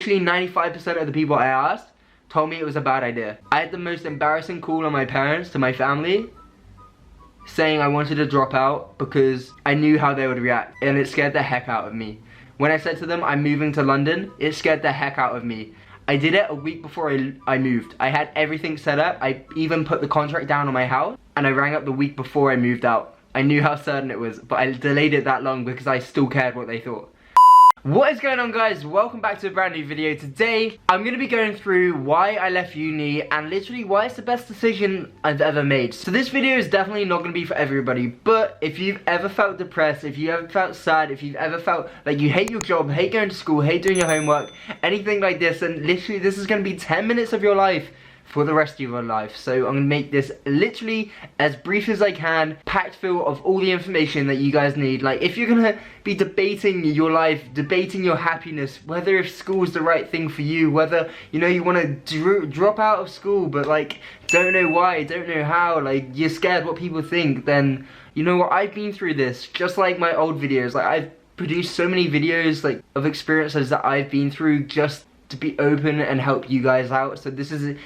Literally 95% of the people I asked told me it was a bad idea. I had the most embarrassing call on my parents to my family saying I wanted to drop out because I knew how they would react, and it scared the heck out of me. When I said to them I'm moving to London, it scared the heck out of me. I did it a week before I moved. I had everything set up. I even put the contract down on my house, and I rang up the week before I moved out. I knew how certain it was, but I delayed it that long because I still cared what they thought. What is going on, guys? Welcome back to a brand new video. Today I'm going to be going through why I left uni and literally why it's the best decision I've ever made. So this video is definitely not going to be for everybody, but if you've ever felt depressed, if you ever felt sad, if you've ever felt like you hate your job, hate going to school, hate doing your homework, anything like this, and literally this is going to be 10 minutes of your life for the rest of your life. So I'm going to make this literally as brief as I can, packed full of all the information that you guys need. Like, if you're going to be debating your life, debating your happiness, whether if school's the right thing for you, whether, you know, you want to drop out of school, but like, don't know why, don't know how, like, you're scared what people think, then, you know what, I've been through this, just like my old videos. Like, I've produced so many videos, like, of experiences that I've been through just to be open and help you guys out. So this is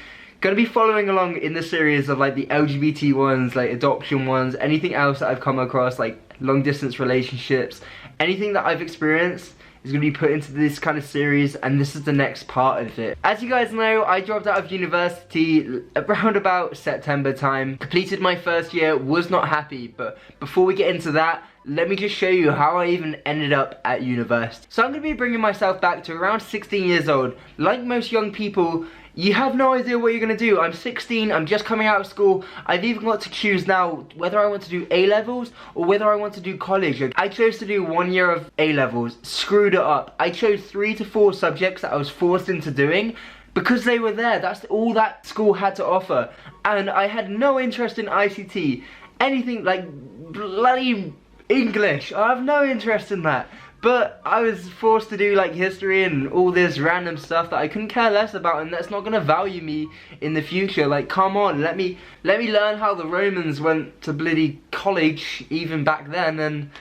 gonna be following along in the series of like the LGBT ones, like adoption ones, anything else that I've come across, like long distance relationships, anything that I've experienced is gonna be put into this kind of series, and this is the next part of it. As you guys know, I dropped out of university around about September time, completed my first year, was not happy, but before we get into that, let me just show you how I even ended up at university. So I'm gonna be bringing myself back to around 16 years old. Like most young people, you have no idea what you're going to do. I'm 16, I'm just coming out of school. I've even got to choose now whether I want to do A-levels or whether I want to do college. I chose to do 1 year of A-levels, screwed it up. I chose 3 to 4 subjects that I was forced into doing because they were there. That's all that school had to offer. And I had no interest in ICT, anything like bloody English. I have no interest in that. But I was forced to do like history and all this random stuff that I couldn't care less about, and that's not gonna value me in the future. Like, come on, let me learn how the Romans went to bloody college even back then, and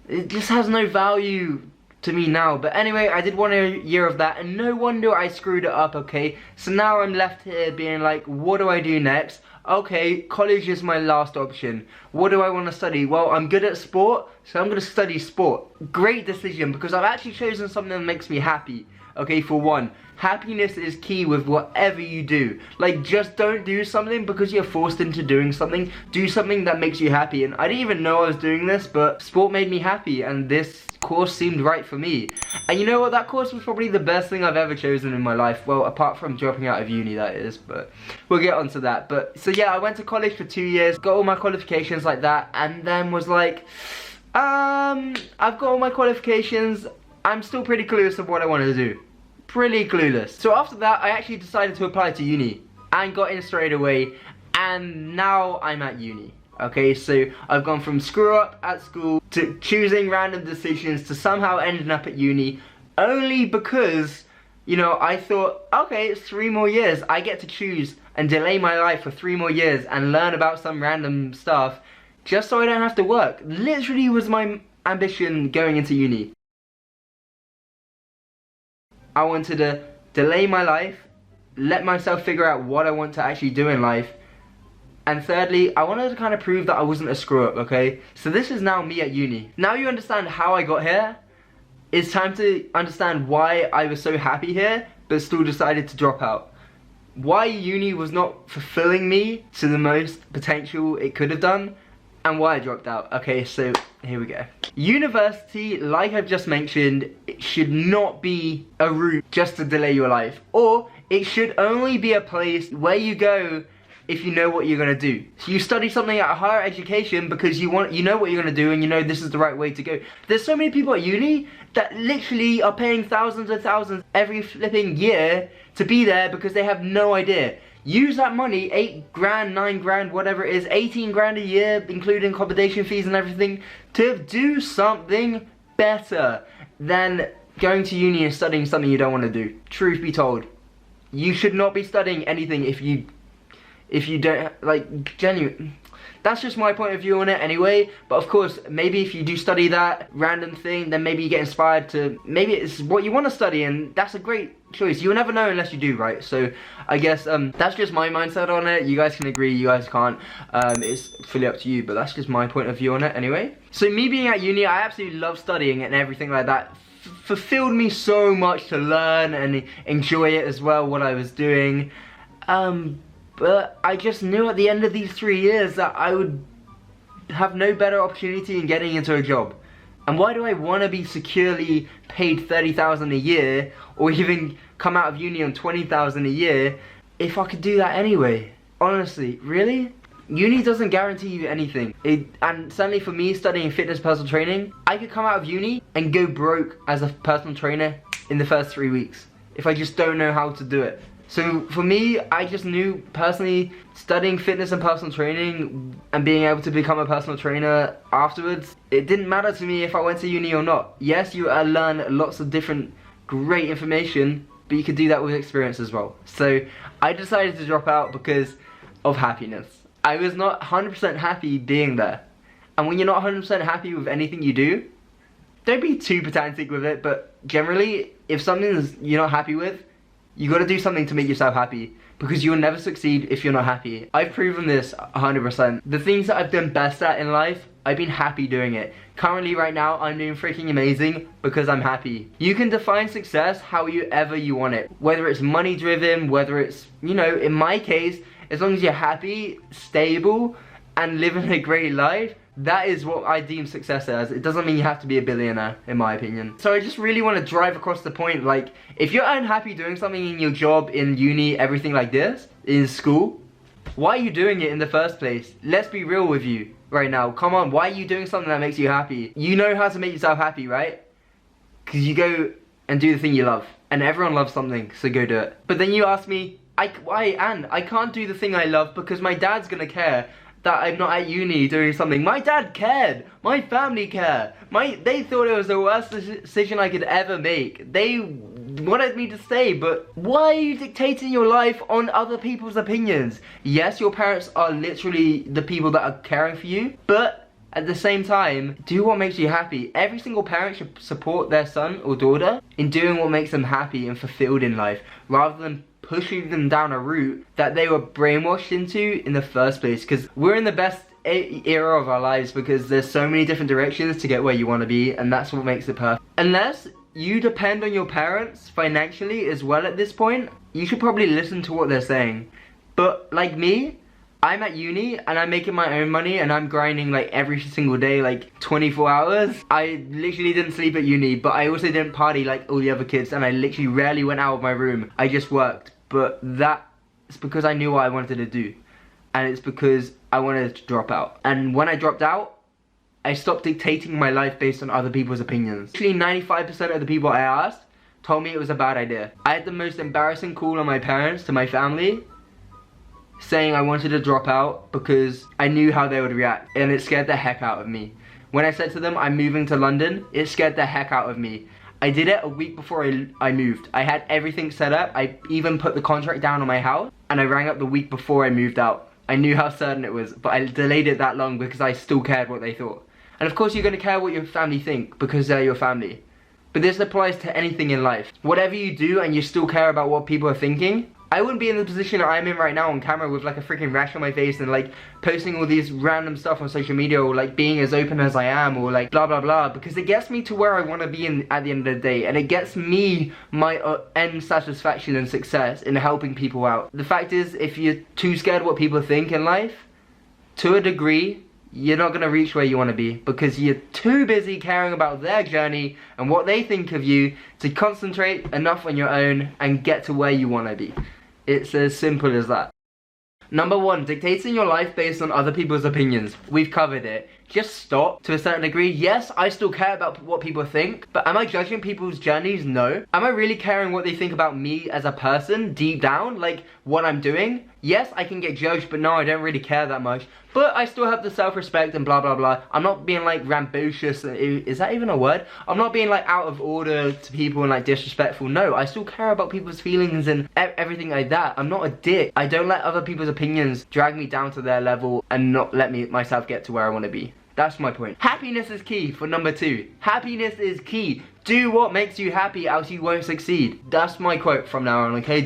it just has no value to me now. But anyway, I did 1 year of that, and no wonder I screwed it up, okay? So now I'm left here being like, what do I do next? Okay, college is my last option. What do I want to study? Well, I'm good at sport, so I'm going to study sport. Great decision, because I've actually chosen something that makes me happy. Okay, for one, happiness is key with whatever you do. Like, just don't do something because you're forced into doing something. Do something that makes you happy. And I didn't even know I was doing this, but sport made me happy, and this course seemed right for me. And you know what, that course was probably the best thing I've ever chosen in my life. Well, apart from dropping out of uni, that is, but we'll get onto that. But so yeah, I went to college for 2 years, got all my qualifications like that, and then was like, I've got all my qualifications, I'm still pretty clueless of what I want to do. Pretty clueless. So after that, I actually decided to apply to uni and got in straight away, and now I'm at uni. Okay, so I've gone from screw up at school to choosing random decisions to somehow ending up at uni, only because, you know, I thought, okay, it's 3 more years. I get to choose and delay my life for 3 more years and learn about some random stuff just so I don't have to work. Literally was my ambition going into uni. I wanted to delay my life, let myself figure out what I want to actually do in life. And thirdly, I wanted to kind of prove that I wasn't a screw up, okay? So this is now me at uni. Now you understand how I got here. It's time to understand why I was so happy here, but still decided to drop out. Why uni was not fulfilling me to the most potential it could have done, and why I dropped out. Okay, so here we go. University, like I've just mentioned, it should not be a route just to delay your life. Or it should only be a place where you go if you know what you're gonna do. So you study something at a higher education because you know what you're gonna do, and you know this is the right way to go. There's so many people at uni that literally are paying thousands and thousands every flipping year to be there because they have no idea. Use that money, 8 grand, 9 grand, whatever it is, 18 grand a year, including accommodation fees and everything, to do something better than going to uni and studying something you don't want to do. Truth be told, you should not be studying anything if you don't, like, genuine. That's just my point of view on it anyway. But of course, maybe if you do study that random thing, then maybe you get inspired to, maybe it's what you want to study, and that's a great choice. You'll never know unless you do, right? So I guess that's just my mindset on it. You guys can agree, you guys can't. It's fully up to you, but that's just my point of view on it anyway. So me being at uni, I absolutely love studying and everything like that. Fulfilled me so much to learn and enjoy it as well, what I was doing. But I just knew at the end of these 3 years that I would have no better opportunity in getting into a job. And why do I want to be securely paid 30,000 a year, or even come out of uni on 20,000 a year, if I could do that anyway? Honestly, really? Uni doesn't guarantee you anything. And certainly for me, studying fitness personal training, I could come out of uni and go broke as a personal trainer in the first 3 weeks if I just don't know how to do it. So for me, I just knew personally, studying fitness and personal training and being able to become a personal trainer afterwards, it didn't matter to me if I went to uni or not. Yes, you learn lots of different great information, but you could do that with experience as well. So I decided to drop out because of happiness. I was not 100% happy being there. And when you're not 100% happy with anything you do, don't be too pedantic with it, but generally, if something you're not happy with, you gotta do something to make yourself happy, because you'll never succeed if you're not happy. I've proven this 100%. The things that I've done best at in life, I've been happy doing it. Currently right now, I'm doing freaking amazing because I'm happy. You can define success however you want it. Whether it's money driven, whether it's, you know, in my case, as long as you're happy, stable, and living a great life, that is what I deem success as. It doesn't mean you have to be a billionaire, in my opinion. So I just really want to drive across the point, like, if you're unhappy doing something in your job, in uni, everything like this, in school, why are you doing it in the first place? Let's be real with you right now. Come on, why are you doing something that makes you happy? You know how to make yourself happy, right? Because you go and do the thing you love. And everyone loves something, so go do it. But then you ask me, why, and I can't do the thing I love because my dad's gonna care that I'm not at uni doing something. My dad cared. My family cared. They thought it was the worst decision I could ever make. They wanted me to stay, but why are you dictating your life on other people's opinions? Yes, your parents are literally the people that are caring for you, but at the same time, do what makes you happy. Every single parent should support their son or daughter in doing what makes them happy and fulfilled in life, rather than pushing them down a route that they were brainwashed into in the first place. Because we're in the best era of our lives because there's so many different directions to get where you want to be, and that's what makes it perfect. Unless you depend on your parents financially as well at this point, you should probably listen to what they're saying. But like me, I'm at uni and I'm making my own money and I'm grinding like every single day, like 24 hours. I literally didn't sleep at uni, but I also didn't party like all the other kids, and I literally rarely went out of my room. I just worked. But that's because I knew what I wanted to do. And it's because I wanted to drop out. And when I dropped out, I stopped dictating my life based on other people's opinions. Actually, 95% of the people I asked told me it was a bad idea. I had the most embarrassing call on my parents to my family, saying I wanted to drop out because I knew how they would react, and it scared the heck out of me. When I said to them I'm moving to London, it scared the heck out of me. I did it a week before I moved. I had everything set up. I even put the contract down on my house, and I rang up the week before I moved out. I knew how certain it was, but I delayed it that long because I still cared what they thought. And of course you're going to care what your family think because they're your family. But this applies to anything in life. Whatever you do and you still care about what people are thinking, I wouldn't be in the position that I'm in right now on camera with like a freaking rash on my face and like posting all these random stuff on social media, or like being as open as I am, or like blah blah blah, because it gets me to where I want to be at the end of the day, and it gets me my end satisfaction and success in helping people out. The fact is, if you're too scared what people think in life, to a degree, you're not going to reach where you want to be, because you're too busy caring about their journey and what they think of you to concentrate enough on your own and get to where you want to be. It's as simple as that. Number 1, dictating your life based on other people's opinions. We've covered it. just stop to a certain degree. Yes, I still care about what people think, but am I judging people's journeys? No. Am I really caring what they think about me as a person deep down, like what I'm doing? Yes, I can get judged, but no, I don't really care that much. But I still have the self-respect and blah blah blah. I'm not being like rambunctious, is that even a word? I'm not being like out of order to people and like disrespectful. No, I still care about people's feelings and everything like that. I'm not a dick. I don't let other people's opinions drag me down to their level and not let myself get to where I want to be. That's my point. Happiness is key for number 2. Happiness is key. Do what makes you happy, else you won't succeed. That's my quote from now on, okay?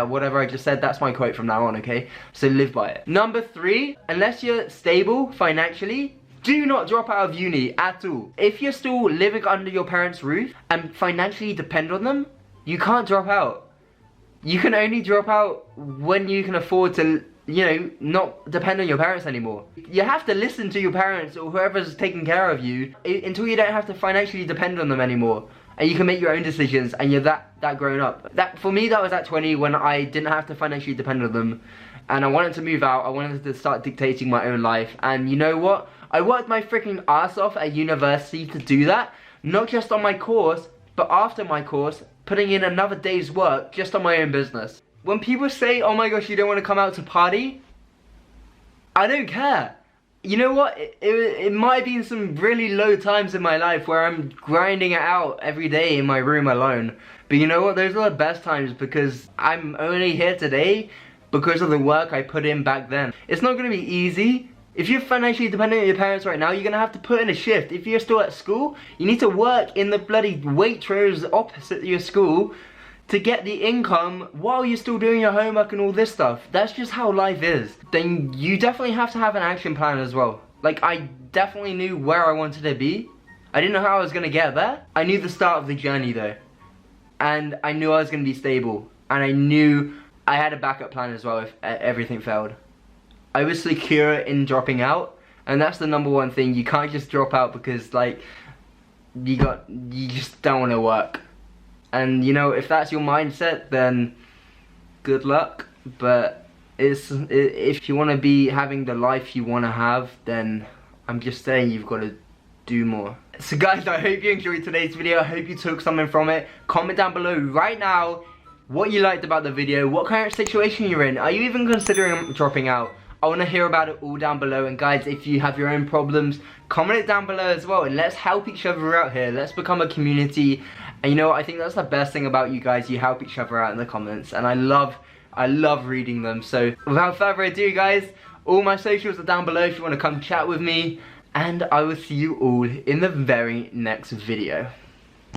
Whatever I just said, that's my quote from now on, okay? So live by it. Number 3, unless you're stable financially, do not drop out of uni at all. If you're still living under your parents' roof and financially depend on them, you can't drop out. You can only drop out when you can afford to, you know, not depend on your parents anymore. You have to listen to your parents or whoever's taking care of you until you don't have to financially depend on them anymore. And you can make your own decisions and you're that grown up. For me, that was at 20 when I didn't have to financially depend on them. And I wanted to move out, I wanted to start dictating my own life. And you know what? I worked my freaking ass off at university to do that. Not just on my course, but after my course, putting in another day's work just on my own business. When people say, oh my gosh, you don't want to come out to party, I don't care. You know what, it might have been some really low times in my life where I'm grinding it out every day in my room alone. But you know what, those are the best times because I'm only here today because of the work I put in back then. It's not going to be easy. If you're financially dependent on your parents right now, you're going to have to put in a shift. If you're still at school, you need to work in the bloody Waitrose opposite your school to get the income while you're still doing your homework and all this stuff. That's just how life is. Then you definitely have to have an action plan as well. Like, I definitely knew where I wanted to be. I didn't know how I was gonna get there. I knew the start of the journey though. And I knew I was gonna be stable. And I knew I had a backup plan as well if everything failed. I was secure in dropping out. And that's the number one thing. You can't just drop out because like, you just don't wanna work. And you know, if that's your mindset, then good luck. But if you want to be having the life you want to have, then I'm just saying you've got to do more. So guys, I hope you enjoyed today's video. I hope you took something from it. Comment down below right now what you liked about the video, what kind of situation you're in. Are you even considering dropping out? I want to hear about it all down below. And guys, if you have your own problems, comment it down below as well. And let's help each other out here. Let's become a community. And you know what, I think that's the best thing about you guys. You help each other out in the comments. And I love reading them. So without further ado guys, all my socials are down below if you want to come chat with me. And I will see you all in the very next video.